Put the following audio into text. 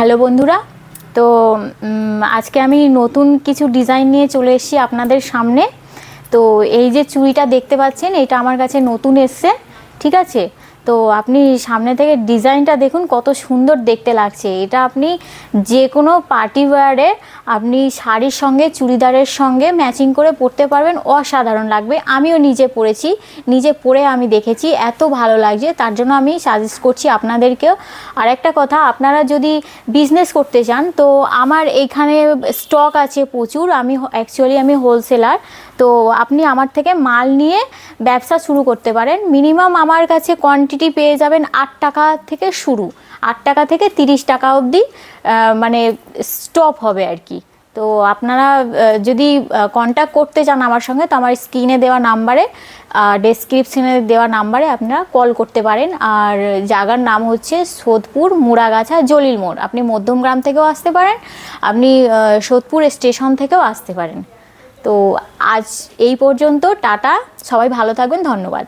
Hello বন্ধুরা, তো আজকে আমি নতুন কিছু ডিজাইন নিয়ে চলে এসেছি আপনাদের সামনে। তো এই যে চুড়িটা দেখতে পাচ্ছেন, এটা আমার কাছে নতুন এসছে, ঠিক আছে। তো আপনি সামনে থেকে ডিজাইনটা দেখুন, কত সুন্দর দেখতে লাগছে। এটা আপনি যে কোনো পার্টি ওয়্যারে আপনি শাড়ির সঙ্গে চুড়িদারের সঙ্গে ম্যাচিং করে পরতে পারবেন, অসাধারণ লাগবে। আমিও নিজে পরেছি, নিজে পরে আমি দেখেছি, এত ভালো লাগছে, তার জন্য আমি সাজেস্ট করছি আপনাদেরকেও। আর একটা কথা, আপনারা যদি বিজনেস করতে চান তো আমার এইখানে স্টক আছে প্রচুর। আমি হোলসেলার, তো আপনি আমার থেকে মাল নিয়ে ব্যবসা শুরু করতে পারেন। মিনিমাম আমার কাছে কোয়ান্টিটি পেয়ে যাবেন 8 টাকা থেকে শুরু, 8 টাকা থেকে 30 টাকা অবধি মানে স্টপ হবে আর কি। তো আপনারা যদি কন্ট্যাক্ট করতে চান আমার সঙ্গে, তো আমার স্ক্রিনে দেওয়া নাম্বারে, ডেসক্রিপশনে দেওয়া নাম্বারে আপনারা কল করতে পারেন। আর জায়গার নাম হচ্ছে সোদপুর, মুড়াগাছা, জলিল মোড়। আপনি মধ্যমগ্রাম থেকেও আসতে পারেন, আপনি সোদপুর স্টেশন থেকেও আসতে পারেন। তো আজ এই পর্যন্ত, টাটা, সবাই ভালো থাকবেন, ধন্যবাদ।